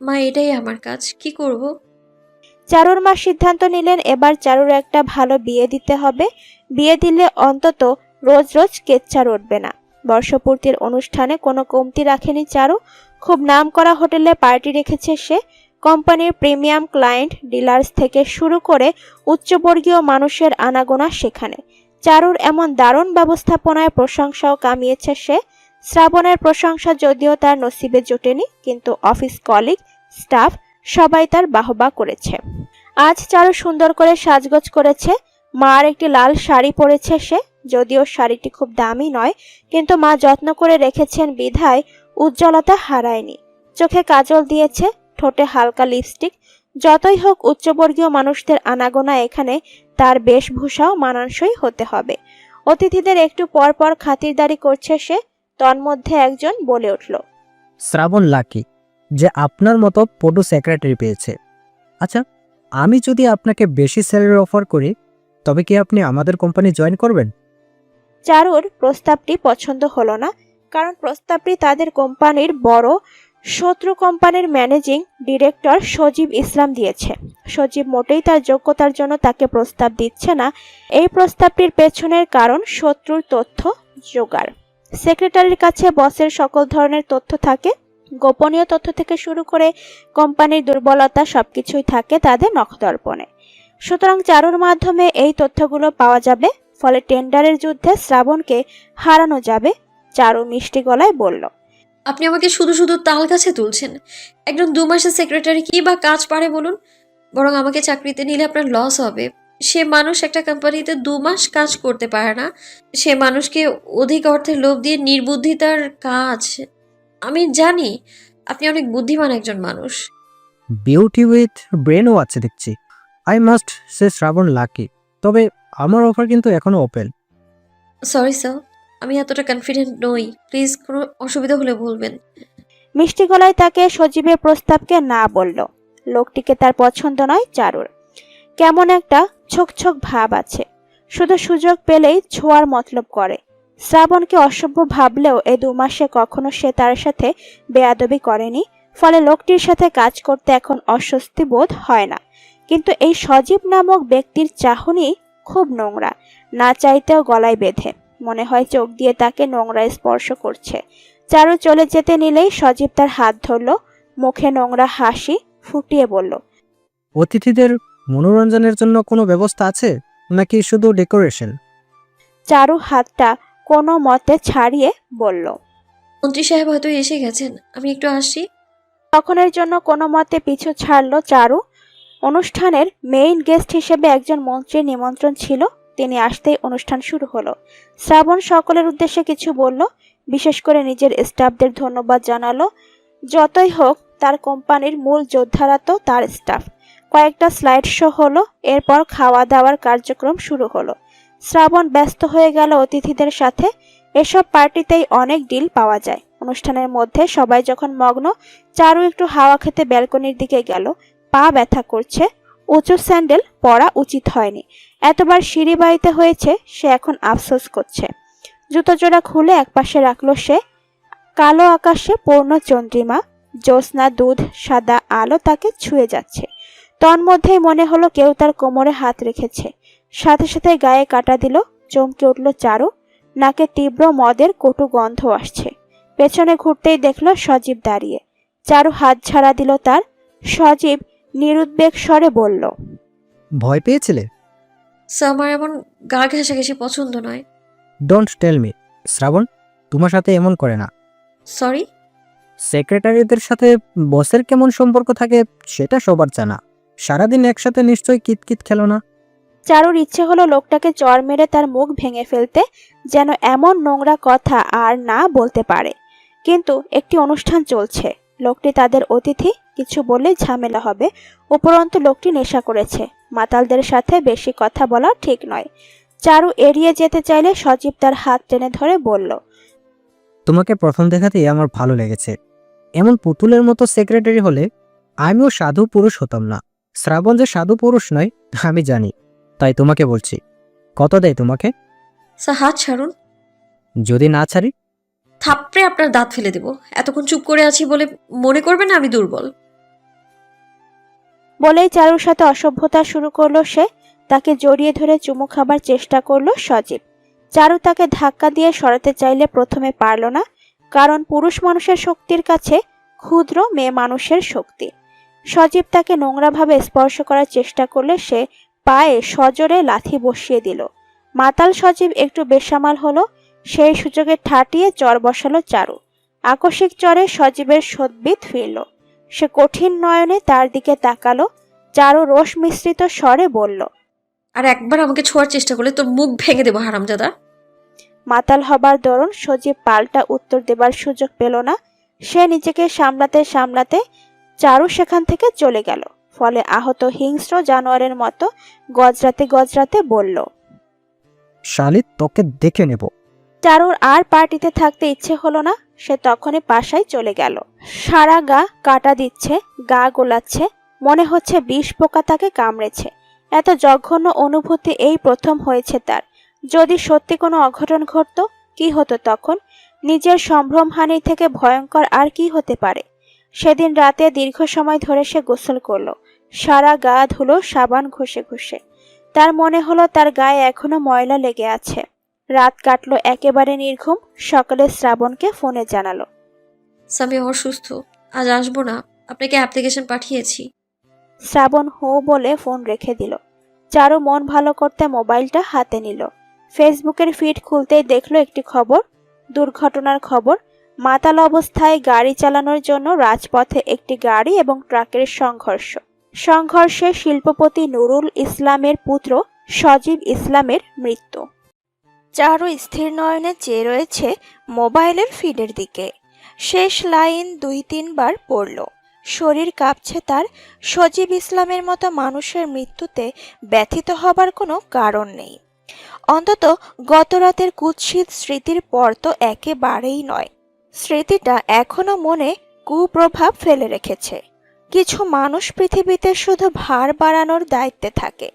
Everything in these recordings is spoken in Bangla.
মা এটাই আমার কাজ, কি করব? চারুর মা সিদ্ধান্ত নিলেন এবার চারুর একটা ভালো বিয়ে দিতে হবে। বিয়ে দিলে অন্তত রোজ রোজ কেচ্চা উঠবে না। বর্ষপূর্তির অনুষ্ঠানে কোনো কমতি রাখেনি চারু। খুব নামকরা হোটেলে পার্টি রেখেছে সে। কোম্পানির প্রিমিয়াম ক্লায়েন্ট ডিলার্স থেকে শুরু করে উচ্চবর্গীয় মানুষের আনাগোনা সেখানে। চারুর এমন দারুণ ব্যবস্থাপনায় প্রশংসাও কামিয়েছে সে। শ্রাবণের প্রশংসা যদিও তার নসিবে জোটেনি, কিন্তু অফিস কলিগ, স্টাফ সবাই তার বাহবা করেছে। আজ চারু সুন্দর করে সাজগোজ করেছে। মার একটি লাল শাড়ি পরেছে সে। যদিও শাড়িটি খুব দামি নয়, কিন্তু মা যত্ন করে রেখেছেন বিধায় উজ্জ্বলতা হারায়নি। চোখে কাজল দিয়েছে, ঠোঁটে হালকা লিপস্টিক। যতই হোক উচ্চবর্গীয় মানুষদের আনাগোনা এখানে, তার বেশভূষাও মানানসই হতে হবে। অতিথিদের একটু পর পর খাতিরদারি করছে সে। তন্মধ্যে একজন বলে উঠল, শ্রাবণ লাকি যে আপনার মতো পটু সেক্রেটারি পেয়েছে। আচ্ছা, আমি যদি আপনাকে বেশি স্যালারি অফার করি, তবে কি আপনি আমাদের কোম্পানি জয়েন করবেন? চারুর প্রস্তাবটি পছন্দ হলো না, কারণ প্রস্তাবটি তাদের কোম্পানির বড় শত্রু কোম্পানির ম্যানেজিং ডিরেক্টর সজীব ইসলাম দিয়েছে। সজীব মোটেই তার যোগ্যতার জন্য তাকে প্রস্তাব দিচ্ছে না। এই প্রস্তাবটির পেছনের কারণ শত্রুর তথ্য জোগাড়। সেক্রেটারির কাছে বসের সকল ধরনের তথ্য থাকে, গোপনীয় তথ্য থেকে শুরু করে কোম্পানির দুর্বলতা সবকিছুই থাকে তাদের নখদর্পণে। সুতরাং চারুর মাধ্যমে এই তথ্যগুলো পাওয়া যাবে, ফলে টেন্ডারের যুদ্ধে শ্রাবণকে হারানো যাবে। চারু মিষ্টি গলায় বলল, আপনি আমাকে শুধু শুধু তাল গাছে তুলছেন। একজন 2 মাসের সেক্রেটারি কি বা কাজ পারে বলুন? বরং আমাকে চাকরিতে নিলে আপনার লস হবে। সে মানুষ একটা কোম্পানিতে 2 মাস কাজ করতে পারে না। সে মানুষকে অধিক অর্থের লোভ দিয়ে নির্বুদ্ধিতার কাজ। আমি জানি আপনি অনেক বুদ্ধিমান একজন মানুষ। বিউটি উইথ ব্রেনও আছে দেখছি। I must say Shraban lucky. তবে আমার অফার কিন্তু এখনো ওপেন। সরি স্যার, আমি এতটা কনফিডেন্ট নই। প্লিজ, কোনো অসুবিধা হলে বলবেন। মিষ্টি গলায় তাকে সজীবের প্রস্তাবকে না বলল। লোকটিকে তার পছন্দ নয় চারুর। কেমন একটা ছোক ছোক ভাব আছে। শুধু সুযোগ পেলেই ছোঁয়ার মতলব করে। শ্রাবণকে অসভ্য ভাবলেও এই 2 মাসে কখনো সে তার সাথে বেয়াদবি করেনি, ফলে লোকটির সাথে কাজ করতে এখন অস্বস্তি বোধ হয় না। কিন্তু এই সজীব নামক ব্যক্তির চাহনি খুব নোংরা, না চাইতেও গলায় বেঁধে। মনে হয় চোখ দিয়ে তাকে নোংরায় স্পর্শ করছে। চারু চলে যেতে নিলেই সজীব তার হাত ধরল, মুখে নোংরা হাসি ফুটিয়ে বলল, অতিথিদের মনোরঞ্জনের জন্য কোনো ব্যবস্থা আছে, নাকি শুধু ডেকোরেশন? চারু হাতটা কোনো মতে ছাড়িয়ে বলল, মন্ত্রী সাহেব হয়তো এসে গেছেন, আমি একটু আসি। তখনের জন্য কোনো মতে পিছু ছাড়ল চারু। অনুষ্ঠানের মেইন গেস্ট হিসেবে একজন মন্ত্রীর নিমন্ত্রণ ছিল। তিনি আসতেই অনুষ্ঠান শুরু হলো। শ্রাবণ সকলের উদ্দেশ্যে কিছু বলল, বিশেষ করে নিজের স্টাফদের ধন্যবাদ জানালো। যতই হোক তার কোম্পানির মূল যোদ্ধারা তো তার স্টাফ। কয়েকটা স্লাইড শো হলো, এরপর খাওয়া দাওয়ার কার্যক্রম শুরু হলো। শ্রাবণ ব্যস্ত হয়ে গেল অতিথিদের সাথে। এসব পার্টিতেই অনেক ডিল পাওয়া যায়। অনুষ্ঠানের মধ্যে সবাই যখন মগ্ন, চারু একটু হাওয়া খেতে ব্যালকনির দিকে গেল। পা ব্যথা করছে, উঁচু স্যান্ডেল পরা উচিত হয়নি। এতবার সিঁড়ি বাইতে হয়েছে, সে এখন আফসোস করছে। জুতো জোড়া খুলে একপাশে রাখলো সে। কালো আকাশে পূর্ণ চন্দ্রিমা, জ্যোৎস্না দুধ সাদা আলো তাকে ছুঁয়ে যাচ্ছে। তন্মধ্যেই মনে হলো কেউ তার কোমরে হাত রেখেছে। সাথে সাথে গায়ে কাটা দিল। চমকে উঠল চারু। নাকে তীব্র মদের কটু গন্ধ আসছে। পেছনে ঘুরতেই দেখল সজীব দাঁড়িয়ে। চারু হাত ছাড়া দিল তার। সজীব নিরুদ্বেগ স্বরে বলল, ভয় পেয়েছিলে? স্যার, আমার এমন গা ঘেঁষাঘেঁষি পছন্দ নয়। Don't tell me. শ্রাবণ তোমার সাথে এমন করে না। সরি। সেক্রেটারিদের সাথে বসের কেমন সম্পর্ক থাকে সেটা সবার জানা। সারাদিন একসাথে নিশ্চয়ই কিতকিত খেলো না? চারুর ইচ্ছে হলো লোকটাকে চড় মেরে তার মুখ ভেঙে ফেলতে, যেন এমন নোংরা কথা আর না বলতে পারে। কিন্তু একটি অনুষ্ঠান চলছে, লোকটি তাদের অতিথি, কিছু বললে ঝামেলা হবে। উপরন্তু লোকটি নেশা করেছে। মাতালদের সাথে বেশি কথা বলা ঠিক নয়। চারু এড়িয়ে যেতে চাইলে সজীব তার হাত টেনে ধরে বলল, তোমাকে প্রথম দেখাতেই আমার ভালো লেগেছে। এমন পুতুলের মতো সেক্রেটারি হলে আমিও সাধু পুরুষ হতাম না। শ্রাবণ যে সাধু পুরুষ নয় আমি জানি, তাই তোমাকে বলছি। কত দেয় তোমাকে? স্যার, হাত ছাড়ুন। যদি না ছাড়ি? থাপড়ে আপনার দাঁত ফেলে দেব। এতক্ষণ চুপ করে আছি বলে মনে করবেন না আমি দুর্বল? বলেই চারুর সাথে অসভ্যতা শুরু করলো সে। তাকে জড়িয়ে ধরে চুমু খাবার চেষ্টা করলো সজীব। চারু তাকে ধাক্কা দিয়ে সরাতে চাইলে প্রথমে পারল না, কারণ পুরুষ মানুষের শক্তির কাছে ক্ষুদ্র মেয়ে মানুষের শক্তি। সজীব তাকে নোংরাভাবে স্পর্শ করার চেষ্টা করলে সে পায়ে সজোরে লাথি বসিয়ে দিল। মাতাল সজীব একটু বেসামাল হলো, সেই সুযোগে ঠাটিয়ে চর বসালো চারু। আকস্মিক চরে সজীবের সদ্বিত ফিরল। সে কঠিন নয়নে তার দিকে তাকালো। চারু রোষ মিশ্রিত স্বরে বলল, আর একবার আমাকে ছোঁয়ার চেষ্টা করলে তোর মুখ ভেঙে দেবো হারামজাদা। মাতাল হবার দরুন সজীব পাল্টা উত্তর দেবার সুযোগ পেল না। সে নিজেকে সামলাতে সামলাতে চারু সেখান থেকে চলে গেল। ফলে আহত হিংস্র জানোয়ারের মতো গজরাতে গজরাতে বলল, শালি, তোকে দেখে নেব। চারুর আর পার্টিতে থাকতে ইচ্ছে হলো না। সে তখনই বাসায় চলে গেল। সারা গা কাটা দিচ্ছে, গা গোলাচ্ছে, মনে হচ্ছে বিষ পোকা তাকে কামড়েছে। এত জঘন্য অনুভূতি এই প্রথম হয়েছে তার। যদি সত্যি কোনো অঘটন ঘটত, কি হতো তখন? নিজের সম্ভ্রমহানি থেকে ভয়ঙ্কর আর কি হতে পারে? সেদিন রাতে দীর্ঘ সময় ধরে সে গোসল করলো, সারা গা ধুলো সাবান ঘষে ঘষে। তার মনে হলো তার গায়ে এখনো ময়লা লেগে আছে। রাত কাটলো একেবারে নির্ঘুম। সকালে শ্রাবণকে ফোনে জানালো। সামি অসুস্থ, আজ আসবো না, আপনাকে অ্যাপ্লিকেশন পাঠিয়েছি। শ্রাবণ হো বলে ফোন রেখে দিল। চারু মন ভালো করতে মোবাইলটা হাতে নিল। ফেসবুকের ফিড খুলতেই দেখলো একটি খবর, দুর্ঘটনার খবর। মাতাল অবস্থায় গাড়ি চালানোর জন্য রাজপথে একটি গাড়ি এবং ট্রাকের সংঘর্ষে শিল্পপতি নুরুল ইসলামের পুত্র সজীব ইসলামের মৃত্যু। চারু স্থির নয়নে চেয়ে রয়েছে মোবাইলের ফিডের দিকে। শেষ লাইন ২-৩ বার পড়ল। শরীর কাঁপছে তার। সজীব ইসলামের মতো মানুষের মৃত্যুতে ব্যথিত হবার কোনো কারণ নেই। অন্তত গতরাতের কুৎসিত স্মৃতির পর তো একেবারেই নয়। স্মৃতিটা এখনো মনে কুপ্রভাব ফেলে রেখেছে। কিছু মানুষ পৃথিবীতে শুধু ভার বাড়ানোর দায়িত্বে থাকে।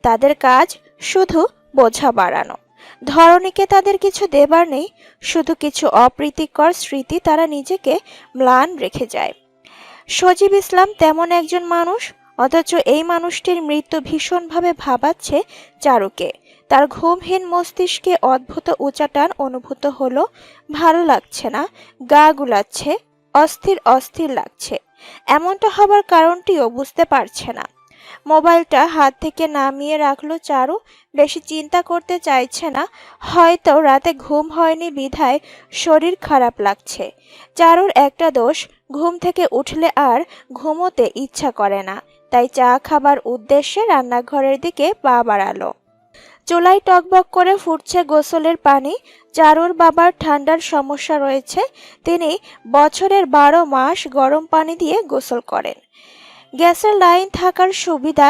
তাদের কাজ শুধু বোঝা বাড়ানো। ধরণীকে তাদের কিছু দেবার নেই, শুধু কিছু অপ্রীতিকর স্মৃতি তারা নিজেকে ম্লান রেখে যায়। সজীব ইসলাম তেমন একজন মানুষ, অথচ এই মানুষটির মৃত্যু ভীষণভাবে ভাবাচ্ছে চারুকে। তার ঘুমহীন মস্তিষ্কে অদ্ভুত উচাটান অনুভূত হলো। ভালো লাগছে না, গা গুলাচ্ছে, অস্থির অস্থির লাগছে। এমনটা হবার কারণটিও বুঝতে পারছে না। মোবাইলটা হাত থেকে নামিয়ে রাখলো চারু। বেশি চিন্তা করতে চাইছে না। হয়তো রাতে ঘুম হয়নি বিধায় শরীর খারাপ লাগছে। চারুর একটা দোষ, ঘুম থেকে উঠলে আর ঘুমোতে ইচ্ছা করে না। তাই চা খাবার উদ্দেশ্যে রান্নাঘরের দিকে পা বাড়ালো। চুলায় টকবক করে ফুটছে গোসলের পানি। চারুর বাবার ঠান্ডার সমস্যা রয়েছে। তিনি বছরের ১২ মাস গরম পানি দিয়ে গোসল করেন। গ্যাসের লাইন থাকার সুবিধা,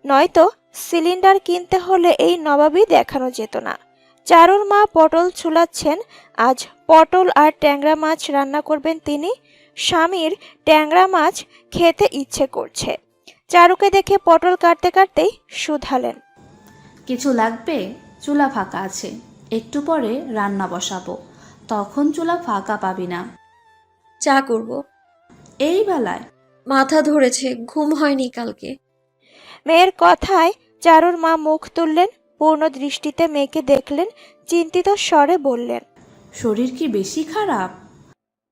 নয়তো সিলিন্ডার কিনতে হলে এই নবাবই দেখানো যেত না। চারুর মা পটল ছুলাচ্ছেন। আজ পটল আর ট্যাংরা মাছ রান্না করবেন তিনি। স্বামীর ট্যাংরা মাছ খেতে ইচ্ছে করছে। চারুকে দেখে পটল কাটতে কাটতেই শুধালেন, কিছু লাগবে? চুলা ফাঁকা আছে, একটু পরে রান্না বসাবো, তখন চুলা ফাঁকা পাবি না। চা করব। এই বেলায়? মাথা ধরেছে, ঘুম হয়নি কালকে। মেয়ের কথায় চারুর মা মুখ তুললেন। পূর্ণ দৃষ্টিতে মেয়েকে দেখলেন, চিন্তিত স্বরে বললেন, শরীর কি বেশি খারাপ?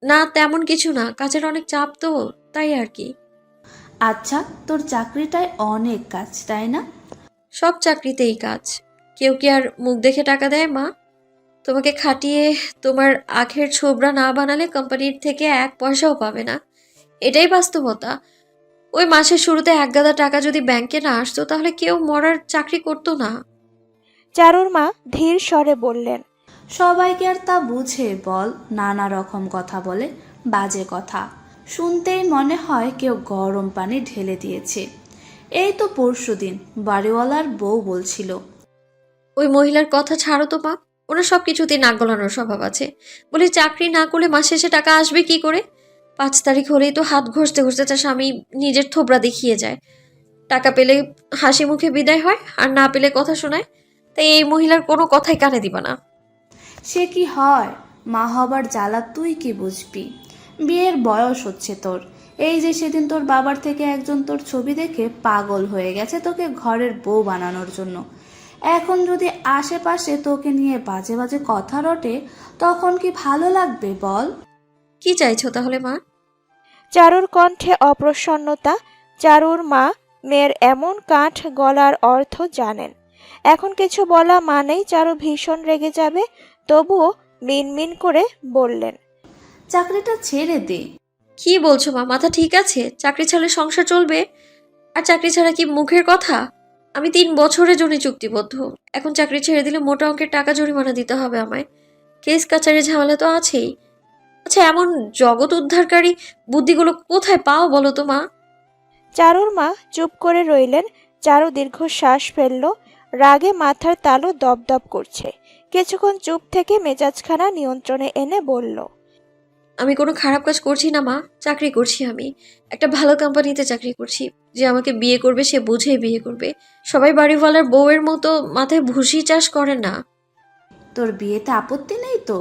না, তেমন কিছু না, কাজের অনেক চাপ তো, তাই আর কি। আচ্ছা, তোর চাকরিটায় অনেক কাজ, তাই না? সব চাকরিতেই কাজ। কেউ কি আর মুখ দেখে টাকা দেয় মা? তোমাকে খাটিয়ে তোমার আখের ছোবড়া না বানালে কোম্পানির থেকে ১ পয়সাও পাবে না, এটাই বাস্তবতা। ওই মাসের শুরুতে ১ গাদা টাকা যদি ব্যাংকে না আসতো, তাহলে কেউ মরার চাকরি করতো না। চারুর মা ধীর স্বরে বললেন, সবাইকে আর তা বুঝে বল? নানা রকম কথা বলে, বাজে কথা শুনতেই মনে হয় কেউ গরম পানি ঢেলে দিয়েছে। এই তো পরশুদিন বাড়িওয়ালার বউ বলছিল। ওই মহিলার কথা ছাড়ো তো মা, ওনার সব কিছুতেই নাক গলানোর স্বভাব আছে। বলি চাকরি না করলে মাস শেষে টাকা আসবে কি করে? ৫ তারিখ হলেই তো হাত ঘষতে ঘষতে তার স্বামী নিজের থোবড়া দেখিয়ে যায়। টাকা পেলে হাসি মুখে বিদায় হয়, আর না পেলে কথা শোনায়। তাই এই মহিলার কোনো কথাই কানে দিবা না। সে কি হয়? মা হবার জ্বালা তুই কি বুঝবি? বিয়ের বয়স হচ্ছে তোর, এই যে সেদিন তোর বাবার থেকে একজন তোর ছবি দেখে পাগল হয়ে গেছে তোকে ঘরের বউ বানানোর জন্য, এখন যদি আশেপাশে তোকে নিয়ে বাজে বাজে কথা রটে তখন কি ভালো লাগবে বল? কি চাইছো তাহলে মা? চারুর কণ্ঠে অপ্রসন্নতা। চারুর মা মেয়ের এমন কাঠ গলার অর্থ জানেন। এখন কিছু বলা মানেই চারু ভীষণ রেগে যাবে। তবুও মিনমিন করে বললেন, চাকরিটা ছেড়ে দে। কি বলছো মা? মাথা ঠিক আছে? চাকরি ছাড়লে সংসার চলবে? আর চাকরি ছাড়া কি মুখের কথা? আমি 3 বছরের জন্য চুক্তিবদ্ধ। এখন চাকরি ছেড়ে দিলে মোটা অঙ্কের টাকা জরিমানা দিতে হবে আমায়। কেস কাচারি ঝামেলা তো আছেই। আচ্ছা, এমন জগৎ উদ্ধারকারী বুদ্ধিগুলো কোথায় পাও বলো তো মা? চারুর মা চুপ করে রইলেন। চারু দীর্ঘশ্বাস ফেলল। রাগে মাথার তালু দপদপ করছে। কিছুক্ষণ চুপ থেকে মেজাজখানা নিয়ন্ত্রণে এনে বলল, আমি কোনো খারাপ কাজ করছি না মা, চাকরি করছি আমি। একটা ভালো কোম্পানিতে চাকরি করছি। যে আমাকে বিয়ে করবে সে বুঝেই বিয়ে করবে। সবাই বাড়িওয়ালার বউয়ের মতো মাথায় ভুসি চাষ করে না। তোর বিয়েতে আপত্তি নেই তো?